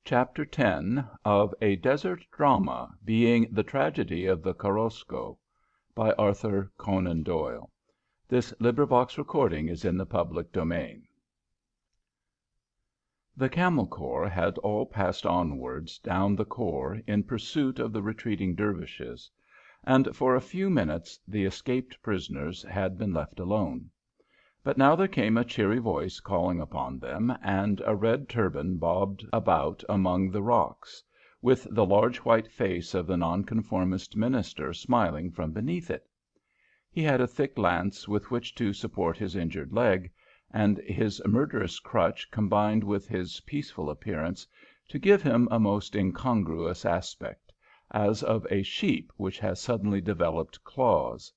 Chapter 10 of A Desert Drama, being The Tragedy of the Korosko, by Arthur Conan Doyle. Recording is in the public domain. The Camel Corps had all passed onwards down the khor in pursuit of the retreating Dervishes, and for a few minutes the escaped prisoners had been left alone. But now there came a cheery voice calling upon them, and a red turban bobbed about among the rocks, with the large white face of the Nonconformist minister smiling from beneath it. He had a thick lance with which to support his injured leg, and his murderous crutch combined with his peaceful appearance to give him a most incongruous aspect, as of a sheep which has suddenly developed claws.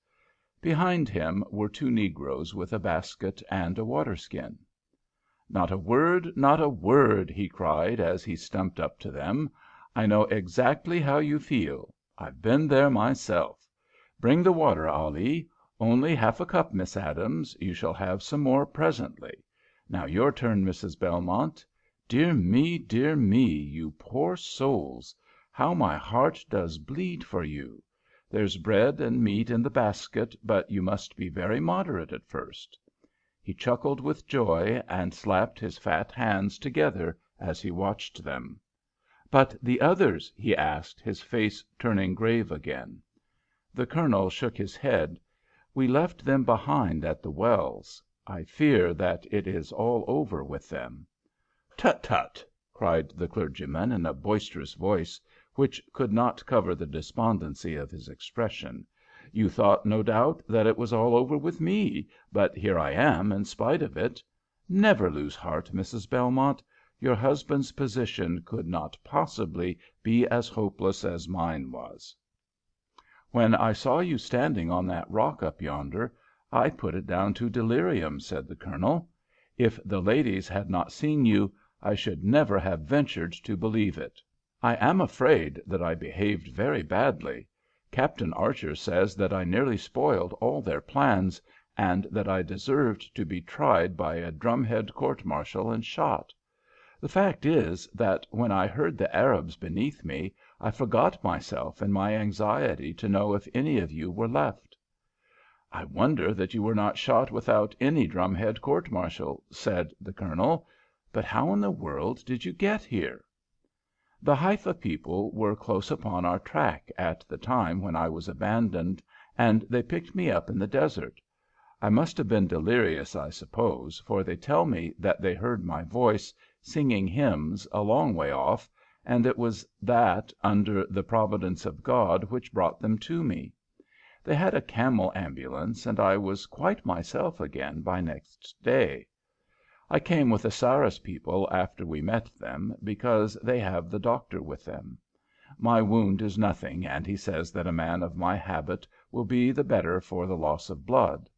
Behind him were two negroes with a basket and a water-skin. "Not a word, not a word," he cried as he stumped up to them. "I know exactly how you feel. I've been there myself. Bring the water, Ali. Only half a cup, Miss Adams. You shall have some more presently. Now your turn, Mrs. Belmont. Dear me, you poor souls! How my heart does bleed for you! There's bread and meat in the basket, but you must be very moderate at first." He chuckled with joy and slapped his fat hands together as he watched them. "But the others?" he asked, his face turning grave again. The Colonel shook his head. "We left them behind at the wells. I fear that it is all over with them." "Tut, tut!" cried the clergyman in a boisterous voice, which could not cover the despondency of his expression. "You thought, no doubt, that it was all over with me, but here I am in spite of it. Never lose heart, Mrs. Belmont. Your husband's position could not possibly be as hopeless as mine was. When I saw you standing on that rock up yonder, I put it down to delirium," said the Colonel. "If the ladies had not seen you, I should never have ventured to believe it. I am afraid that I behaved very badly. Captain Archer says that I nearly spoiled all their plans, and that I deserved to be tried by a drumhead court-martial and shot. The fact is, that when I heard the Arabs beneath me, I forgot myself in my anxiety to know if any of you were left." "I wonder that you were not shot without any drumhead court-martial," said the Colonel. "But how in the world did you get here?" "The Haifa people were close upon our track at the time when I was abandoned, and they picked me up in the desert. I must have been delirious, I suppose, for they tell me that they heard my voice, singing hymns, a long way off, and it was that, under the providence of God, which brought them to me. They had a camel ambulance, and I was quite myself again by next day. I came with the Sarras people after we met them, because they have the doctor with them. My wound is nothing, and he says that a man of my habit will be the better for the loss of blood.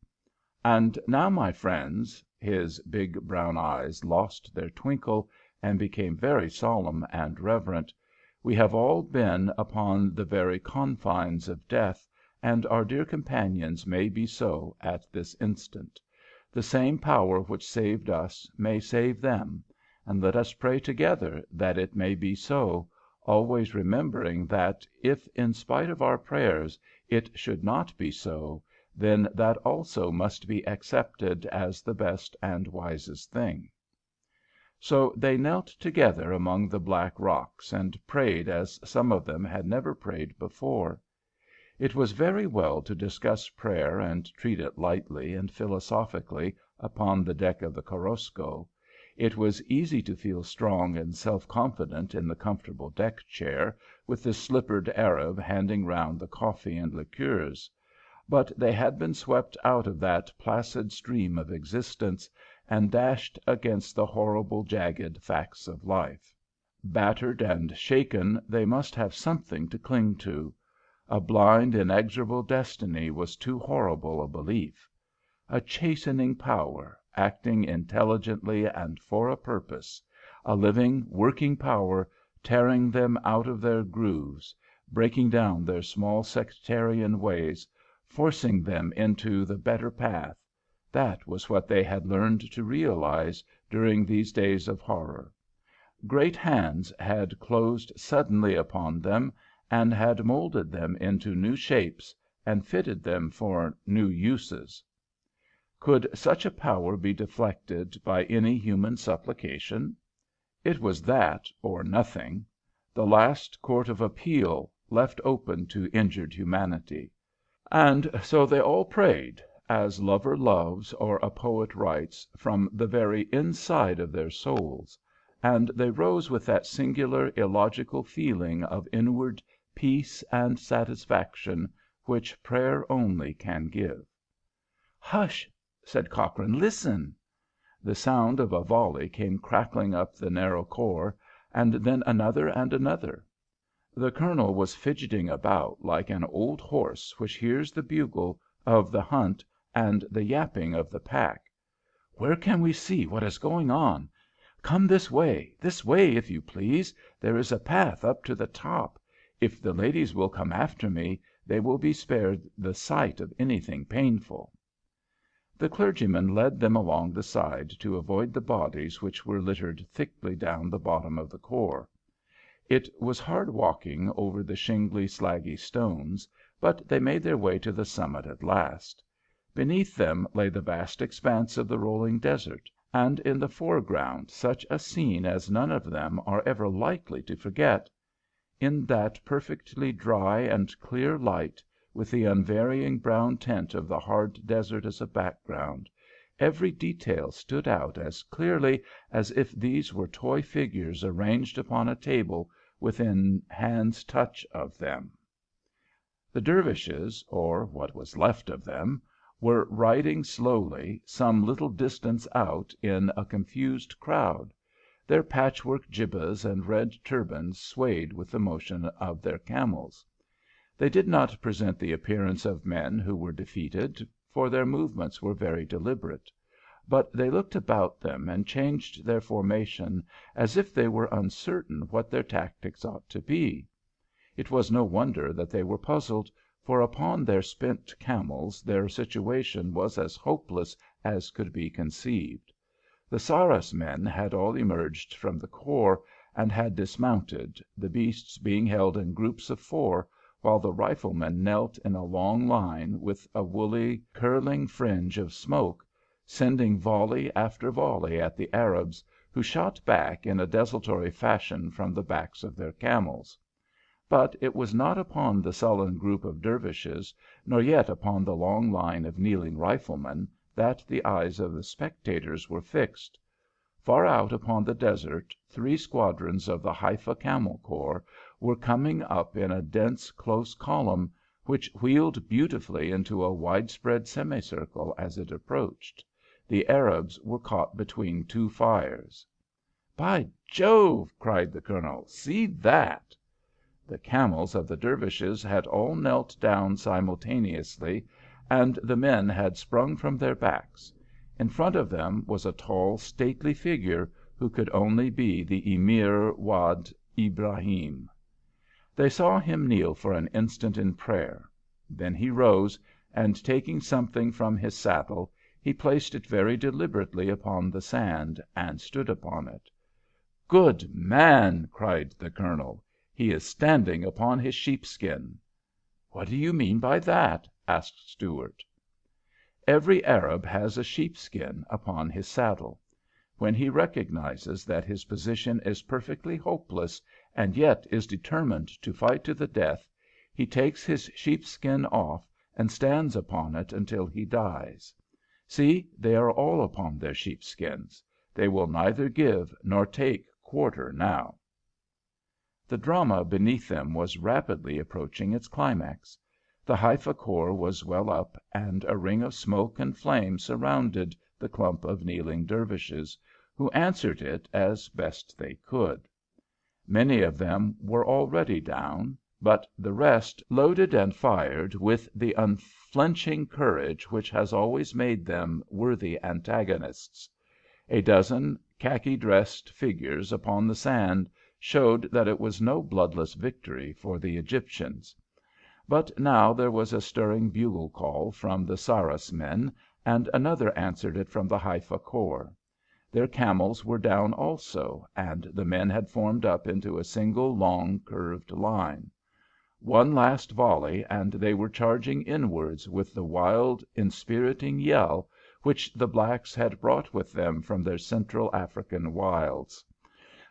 And now, my friends," his big brown eyes lost their twinkle and became very solemn and reverent, "we have all been upon the very confines of death, and our dear companions may be so at this instant. The same power which saved us may save them, and let us pray together that it may be so, always remembering that if, in spite of our prayers, it should not be so, then that also must be accepted as the best and wisest thing." So they knelt together among the black rocks, and prayed as some of them had never prayed before. It was very well to discuss prayer and treat it lightly and philosophically upon the deck of the Korosko. It was easy to feel strong and self-confident in the comfortable deck chair, with the slippered Arab handing round the coffee and liqueurs. But they had been swept out of that placid stream of existence, and dashed against the horrible, jagged facts of life. Battered and shaken, they must have something to cling to. A blind, inexorable destiny was too horrible a belief. A chastening power, acting intelligently and for a purpose, a living, working power, tearing them out of their grooves, breaking down their small sectarian ways, forcing them into the better path, that was what they had learned to realize during these days of horror. Great hands had closed suddenly upon them and had moulded them into new shapes and fitted them for new uses. Could such a power be deflected by any human supplication? It was that or nothing, the last court of appeal, left open to injured humanity. And so they all prayed, as lover loves or a poet writes, from the very inside of their souls, and they rose with that singular illogical feeling of inward peace and satisfaction which prayer only can give. "Hush!" said Cochrane. "Listen!" The sound of a volley came crackling up the narrow khor, and then another and another. The colonel was fidgeting about like an old horse which hears the bugle of the hunt and the yapping of the pack. "Where can we see what is going on? Come this way, if you please. There is a path up to the top. If the ladies will come after me, they will be spared the sight of anything painful." The clergyman led them along the side to avoid the bodies which were littered thickly down the bottom of the khor. It was hard walking over the shingly, slaggy stones, but they made their way to the summit at last. Beneath them lay the vast expanse of the rolling desert, and in the foreground such a scene as none of them are ever likely to forget. In that perfectly dry and clear light, with the unvarying brown tint of the hard desert as a background, every detail stood out as clearly as if these were toy figures arranged upon a table within hand's touch of them. The Dervishes, or what was left of them, were riding slowly, some little distance out, in a confused crowd. Their patchwork jibbahs and red turbans swayed with the motion of their camels. They did not present the appearance of men who were defeated, for their movements were very deliberate. But they looked about them and changed their formation as if they were uncertain what their tactics ought to be. It was no wonder that they were puzzled, for upon their spent camels their situation was as hopeless as could be conceived. The Sarras men had all emerged from the khor and had dismounted, the beasts being held in groups of 4, while the riflemen knelt in a long line with a woolly, curling fringe of smoke, sending volley after volley at the Arabs, who shot back in a desultory fashion from the backs of their camels. But it was not upon the sullen group of Dervishes, nor yet upon the long line of kneeling riflemen, that the eyes of the spectators were fixed. Far out upon the desert 3 squadrons of the Haifa Camel Corps were coming up in a dense, close column, which wheeled beautifully into a widespread semicircle as it approached. The Arabs were caught between 2 fires. "By Jove!" cried the colonel. "See that!" The camels of the Dervishes had all knelt down simultaneously, and the men had sprung from their backs. In front of them was a tall, stately figure, who could only be the Emir Wad Ibrahim. They saw him kneel for an instant in prayer. Then he rose, and taking something from his saddle, he placed it very deliberately upon the sand, and stood upon it. "Good man!" cried the colonel. "He is standing upon his sheepskin." "What do you mean by that?" asked Stuart. Every Arab has a sheepskin upon his saddle. When he recognizes that his position is perfectly hopeless, and yet is determined to fight to the death, he takes his sheepskin off and stands upon it until he dies. See, they are all upon their sheepskins. They will neither give nor take quarter now. The drama beneath them was rapidly approaching its climax. The Haifa Corps was well up, and a ring of smoke and flame surrounded the clump of kneeling Dervishes, who answered it as best they could. Many of them were already down, but the rest loaded and fired with the unflinching courage which has always made them worthy antagonists. A dozen khaki-dressed figures upon the sand showed that it was no bloodless victory for the Egyptians. But now there was a stirring bugle call from the Sarras men, and another answered it from the Haifa Corps. Their camels were down also, and the men had formed up into a single long, curved line. One last volley, and they were charging inwards with the wild, inspiriting yell which the blacks had brought with them from their Central African wilds.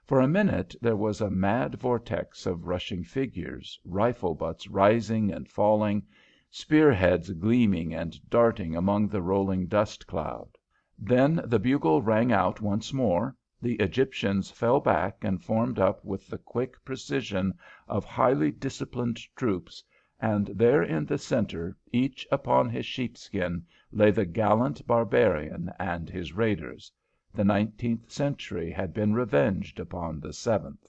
For a minute there was a mad vortex of rushing figures, rifle butts rising and falling, spear heads gleaming and darting among the rolling dust cloud. Then the bugle rang out once more, the Egyptians fell back and formed up with the quick precision of highly disciplined troops, and there in the centre, each upon his sheepskin, lay the gallant barbarian and his raiders. The 19th century had been revenged upon the 7th.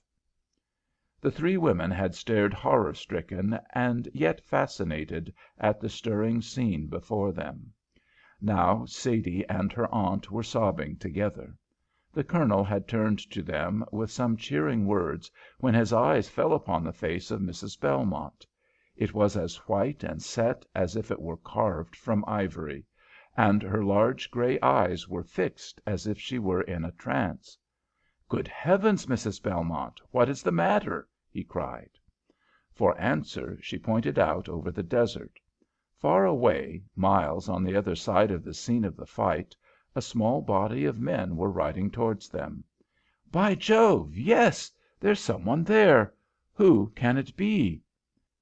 The three women had stared horror-stricken and yet fascinated at the stirring scene before them. Now Sadie and her aunt were sobbing together. The Colonel had turned to them with some cheering words when his eyes fell upon the face of Mrs. Belmont. It was as white and set as if it were carved from ivory, and her large grey eyes were fixed as if she were in a trance. "Good heavens, Mrs. Belmont, what is the matter?" he cried. For answer she pointed out over the desert. Far away, miles on the other side of the scene of the fight, a small body of men were riding towards them. "By Jove, yes! There's some one there. Who can it be?"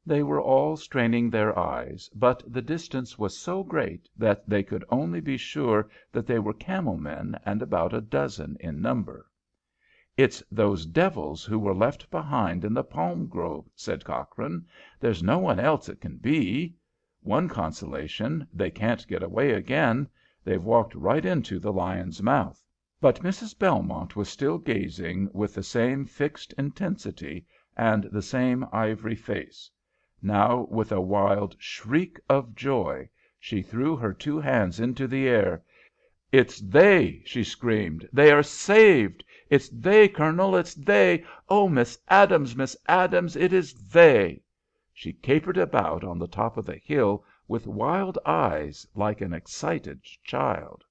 They were all straining their eyes, but the distance was so great that they could only be sure that they were camel men and about a dozen in number. "It's those devils who were left behind in the palm grove," said Cochrane. "There's no one else it can be. One consolation, they can't get away again. They've walked right into the lion's mouth." But Mrs. Belmont was still gazing with the same fixed intensity and the same ivory face. Now, with a wild shriek of joy, she threw her two hands into the air. "It's they!" she screamed. "They are saved! It's they, Colonel, it's they! Oh, Miss Adams, Miss Adams, it is they!" She capered about on the top of the hill with wild eyes like an excited child.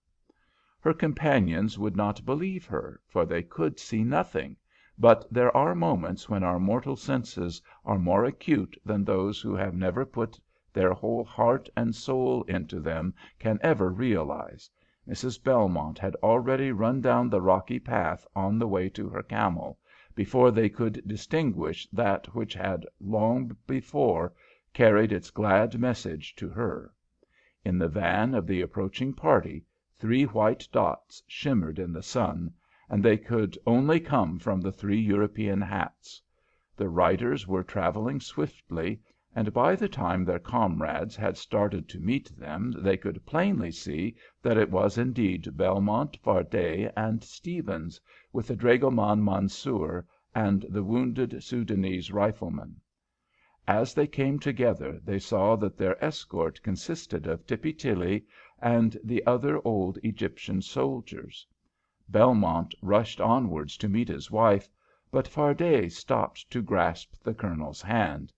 Her companions would not believe her, for they could see nothing, but there are moments when our mortal senses are more acute than those who have never put their whole heart and soul into them can ever realize. Mrs. Belmont had already run down the rocky path on the way to her camel, before they could distinguish that which had long before carried its glad message to her. In the van of the approaching party, 3 white dots shimmered in the sun, and they could only come from the 3 European hats. The riders were travelling swiftly, and by the time their comrades had started to meet them they could plainly see that it was indeed Belmont, Fardet, and Stevens, with the dragoman Mansour and the wounded Soudanese rifleman. As they came together they saw that their escort consisted of Tippy Tilly and the other old Egyptian soldiers. Belmont rushed onwards to meet his wife, but Fardet stopped to grasp the Colonel's hand.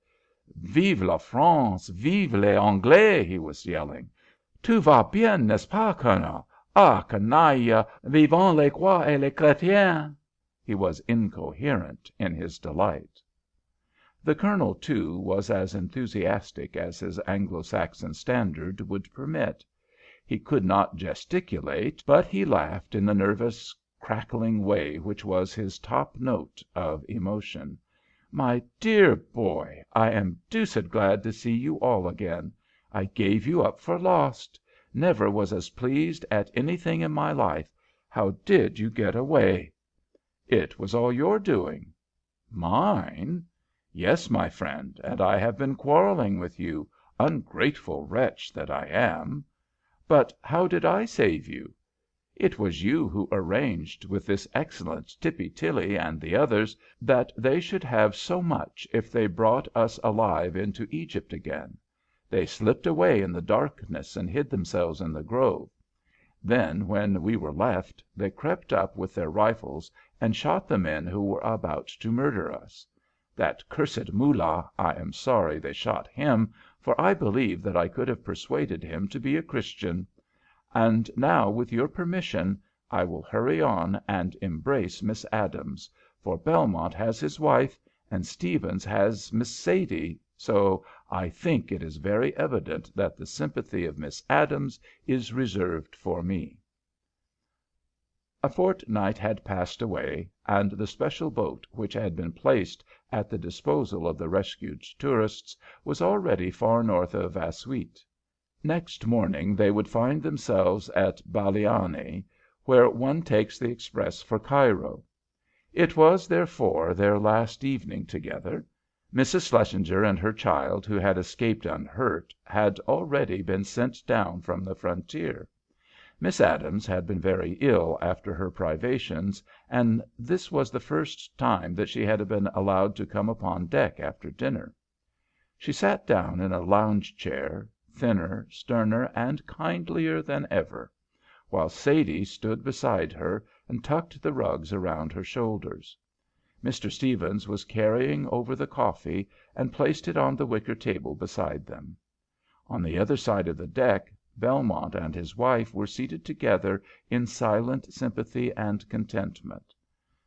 "Vive la France! Vive les Anglais!" he was yelling. "Tout va bien, n'est-ce pas, Colonel? Ah, canaille! Vivent les croix et les chrétiens!" He was incoherent in his delight. The Colonel, too, was as enthusiastic as his Anglo-Saxon standard would permit. He could not gesticulate, but he laughed in the nervous, crackling way which was his top note of emotion. "My dear boy, I am deuced glad to see you all again. I gave you up for lost. Never was as pleased at anything in my life. How did you get away?" "It was all your doing." "Mine?" "Yes, my friend, and I have been quarrelling with you, ungrateful wretch that I am." "But how did I save you?" "It was you who arranged with this excellent Tippy Tilly and the others that they should have so much if they brought us alive into Egypt again. They slipped away in the darkness and hid themselves in the grove. Then, when we were left, they crept up with their rifles and shot the men who were about to murder us. That cursed Mullah, I am sorry they shot him, for I believe that I could have persuaded him to be a Christian. And now, with your permission, I will hurry on and embrace Miss Adams, for Belmont has his wife, and Stephens has Miss Sadie, so I think it is very evident that the sympathy of Miss Adams is reserved for me." A fortnight had passed away, and the special boat which had been placed at the disposal of the rescued tourists was already far north of Assuit. Next morning they would find themselves at Baliani, where one takes the express for Cairo. It was, therefore, their last evening together. Mrs. Shlesinger and her child, who had escaped unhurt, had already been sent down from the frontier. Miss Adams had been very ill after her privations, and this was the first time that she had been allowed to come upon deck after dinner. She sat down in a lounge chair, thinner, sterner, and kindlier than ever, while Sadie stood beside her and tucked the rugs around her shoulders. Mr. Stephens was carrying over the coffee and placed it on the wicker table beside them. On the other side of the deck, Belmont and his wife were seated together in silent sympathy and contentment.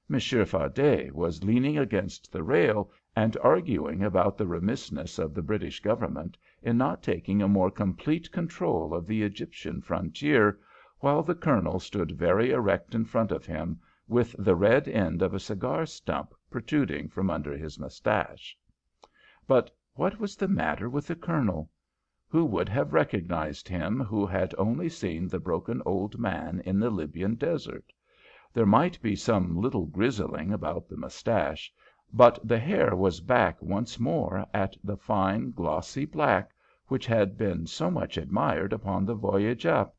Monsieur Fardet was leaning against the rail and arguing about the remissness of the British government in not taking a more complete control of the Egyptian frontier, while the colonel stood very erect in front of him, with the red end of a cigar stump protruding from under his moustache. But what was the matter with the colonel? Who would have recognized him who had only seen the broken old man in the Libyan desert? There might be some little grizzling about the moustache, but the hair was back once more at the fine, glossy black which had been so much admired upon the voyage up.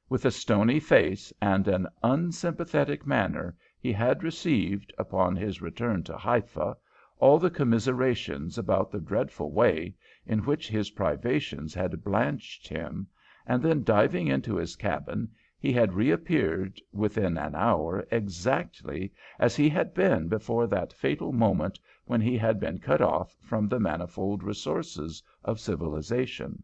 With a stony face and an unsympathetic manner he had received, upon his return to Haifa, all the commiserations about the dreadful way in which his privations had blanched him, and then, diving into his cabin, he had reappeared within an hour exactly as he had been before that fatal moment when he had been cut off from the manifold resources of civilization.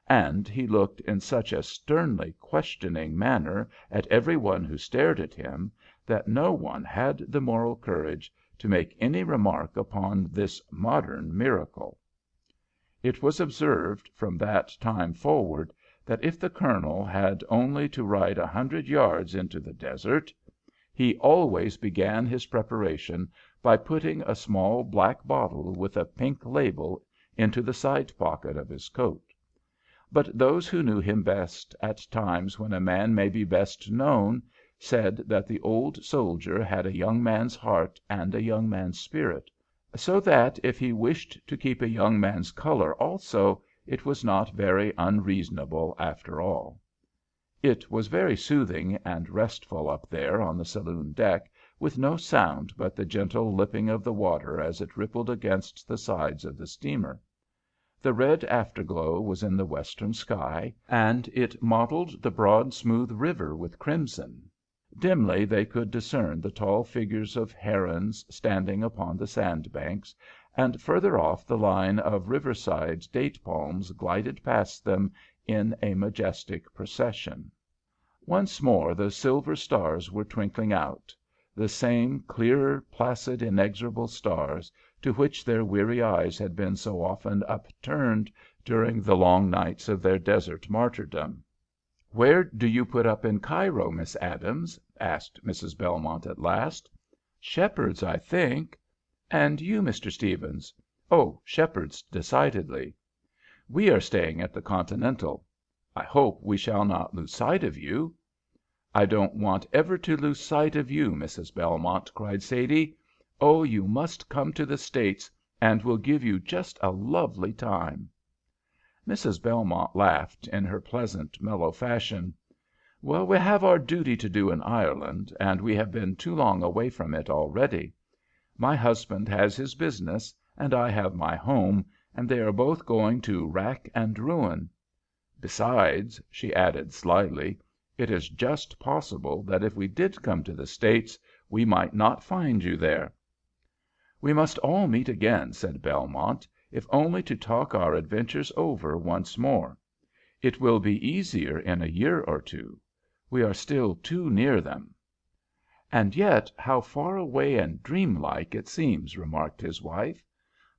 And he looked in such a sternly questioning manner at every one who stared at him, that no one had the moral courage to make any remark upon this modern miracle. It was observed from that time forward that if the colonel had only to ride 100 yards into the desert, he always began his preparation by putting a small black bottle with a pink label into the side pocket of his coat. But those who knew him best at times when a man may be best known said that the old soldier had a young man's heart and a young man's spirit, so that if he wished to keep a young man's color also, it was not very unreasonable after all. It was very soothing and restful up there on the saloon deck, with no sound but the gentle lipping of the water as it rippled against the sides of the steamer. The red afterglow was in the western sky, and it mottled the broad, smooth river with crimson. Dimly they could discern the tall figures of herons standing upon the sandbanks, and further off the line of riverside date palms glided past them in a majestic procession. Once more the silver stars were twinkling out, the same clear, placid, inexorable stars to which their weary eyes had been so often upturned during the long nights of their desert martyrdom. "Where do you put up in Cairo, Miss Adams?" asked Mrs. Belmont at last. "Shepheard's, I think. And you, Mr. Stephens?" "Oh, Shepheard's, decidedly." "We are staying at the Continental. I hope we shall not lose sight of you." "I don't want ever to lose sight of you, Mrs. Belmont," cried Sadie. "Oh, you must come to the States, and we'll give you just a lovely time." Mrs. Belmont laughed in her pleasant, mellow fashion. "Well, we have our duty to do in Ireland, and we have been too long away from it already. My husband has his business, and I have my home, and they are both going to rack and ruin. Besides," she added slyly, "it is just possible that if we did come to the States, we might not find you there." "We must all meet again," said Belmont, "if only to talk our adventures over once more. It will be easier in a year or two. We are still too near them." "And yet how far away and dreamlike it seems," remarked his wife.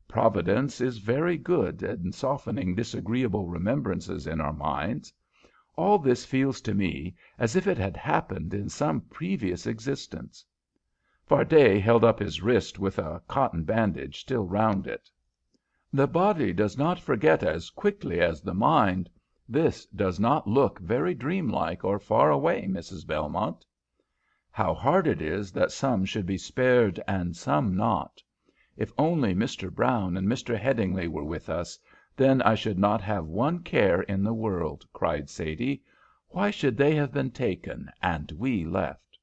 "Providence is very good in softening disagreeable remembrances in our minds. All this feels to me as if it had happened in some previous existence." Fardet held up his wrist with a cotton bandage still round it. "The body does not forget as quickly as the mind. This does not look very dreamlike or far away, Mrs. Belmont." "How hard it is that some should be spared and some not. If only Mr. Brown and Mr. Headingly were with us, then I should not have one care in the world," cried Sadie. "Why should they have been taken and we left?"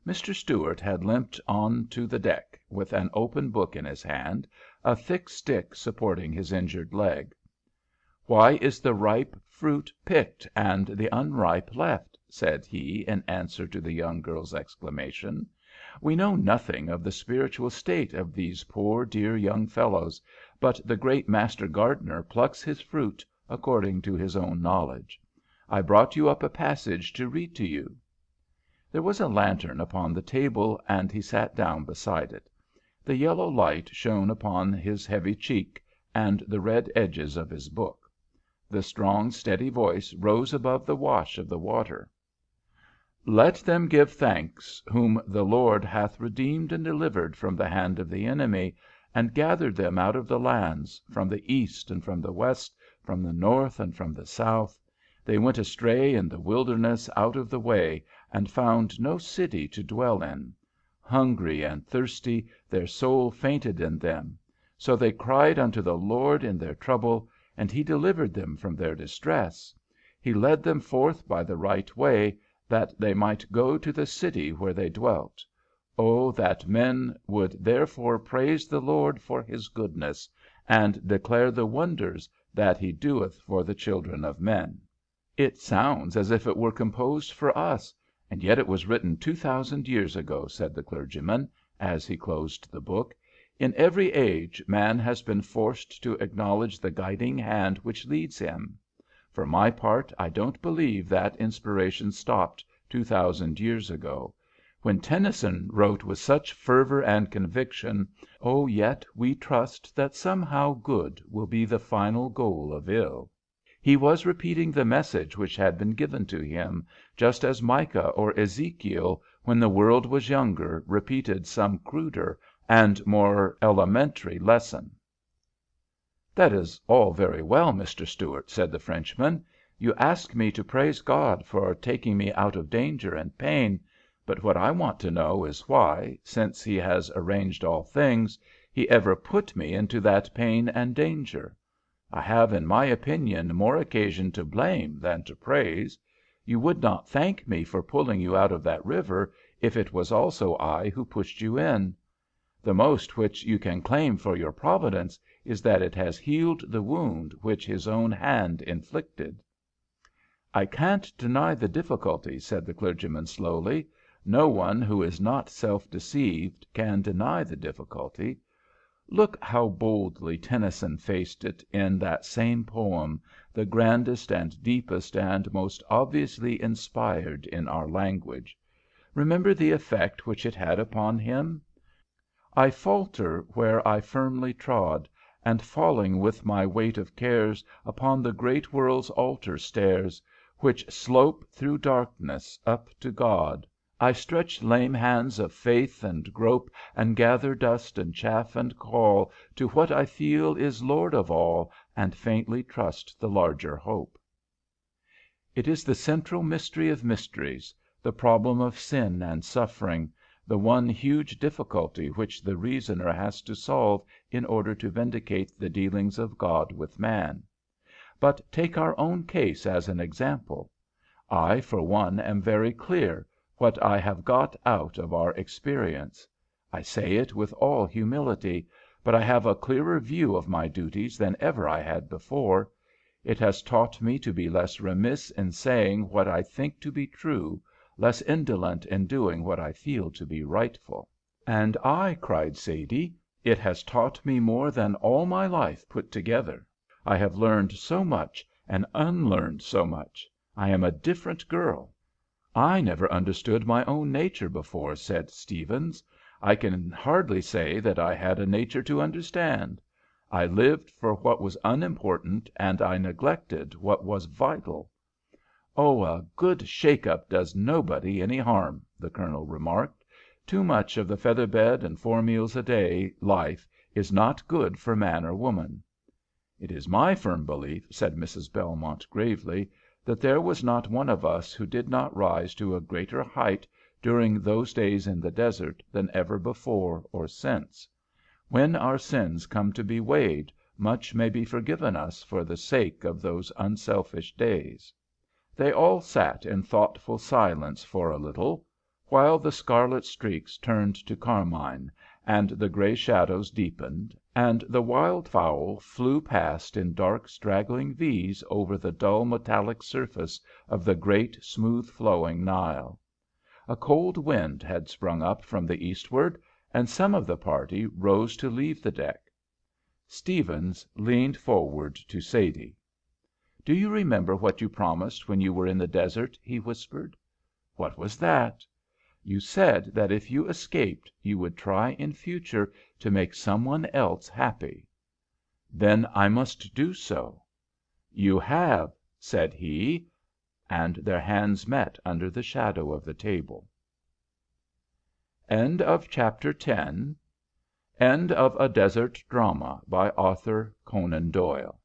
Mr. Stuart had limped on to the deck, with an open book in his hand, a thick stick supporting his injured leg. "Why is the ripe fruit picked and the unripe left?" said he, in answer to the young girl's exclamation. "We know nothing of the spiritual state of these poor dear young fellows, but the great Master Gardener plucks his fruit according to his own knowledge. I brought you up a passage to read to you." There was a lantern upon the table, and he sat down beside it. The yellow light shone upon his heavy cheek and the red edges of his book. The strong, steady voice rose above the wash of the water. "Let them give thanks whom the Lord hath redeemed and delivered from the hand of the enemy, and gathered them out of the lands, from the east and from the west, from the north and from the south. They went astray in the wilderness out of the way, and found no city to dwell in. Hungry and thirsty, their soul fainted in them. So they cried unto the Lord in their trouble, and he delivered them from their distress. He led them forth by the right way, that they might go to the city where they dwelt. Oh, that men would therefore praise the Lord for his goodness, and declare the wonders that he doeth for the children of men." "It sounds as if it were composed for us, and yet it was written 2000 years ago," said the clergyman, as he closed the book. "In every age man has been forced to acknowledge the guiding hand which leads him. For my part, I don't believe that inspiration stopped 2000 years ago. When Tennyson wrote with such fervour and conviction, 'Oh, yet we trust that somehow good will be the final goal of ill,' he was repeating the message which had been given to him, just as Micah or Ezekiel, when the world was younger, repeated some cruder and more elementary lesson." "That is all very well, Mr. Stuart," said the Frenchman. "You ask me to praise God for taking me out of danger and pain, but what I want to know is why, since he has arranged all things, he ever put me into that pain and danger. I have, in my opinion, more occasion to blame than to praise. You would not thank me for pulling you out of that river if it was also I who pushed you in. The most which you can claim for your providence is that it has healed the wound which his own hand inflicted." "I can't deny the difficulty," said the clergyman slowly. "No one who is not self-deceived can deny the difficulty. Look how boldly Tennyson faced it in that same poem, the grandest and deepest and most obviously inspired in our language. Remember the effect which it had upon him. 'I falter where I firmly trod, and falling with my weight of cares Upon the great world's altar stairs, Which slope through darkness up to God, I stretch lame hands of faith and grope, And gather dust and chaff and call To what I feel is Lord of all, And faintly trust the larger hope.' It is the central mystery of mysteries, the problem of sin and suffering, the one huge difficulty which the reasoner has to solve in order to vindicate the dealings of God with man. But take our own case as an example. I, for one, am very clear what I have got out of our experience. I say it with all humility, but I have a clearer view of my duties than ever I had before. It has taught me to be less remiss in saying what I think to be true, less indolent in doing what I feel to be rightful." "And I," cried Sadie, "it has taught me more than all my life put together. I have learned so much and unlearned so much. I am a different girl." "I never understood my own nature before," said Stephens. "I can hardly say that I had a nature to understand. I lived for what was unimportant, and I neglected what was vital." "Oh, a good shake up does nobody any harm," the Colonel remarked. "Too much of the feather bed and 4 meals a day life is not good for man or woman." "It is my firm belief," said Mrs. Belmont, gravely, "that there was not one of us who did not rise to a greater height during those days in the desert than ever before or since. When our sins come to be weighed, much may be forgiven us for the sake of those unselfish days." They all sat in thoughtful silence for a little, while the scarlet streaks turned to carmine, and the grey shadows deepened, and the wild fowl flew past in dark straggling V's over the dull metallic surface of the great smooth flowing Nile. A cold wind had sprung up from the eastward, and some of the party rose to leave the deck. Stephens leaned forward to Sadie. "Do you remember what you promised when you were in the desert?" he whispered. "What was that?" "You said that if you escaped you would try in future to make some one else happy." "Then I must do so." "You have," said he, and their hands met under the shadow of the table. End of Chapter 10. End of A Desert Drama by Arthur Conan Doyle.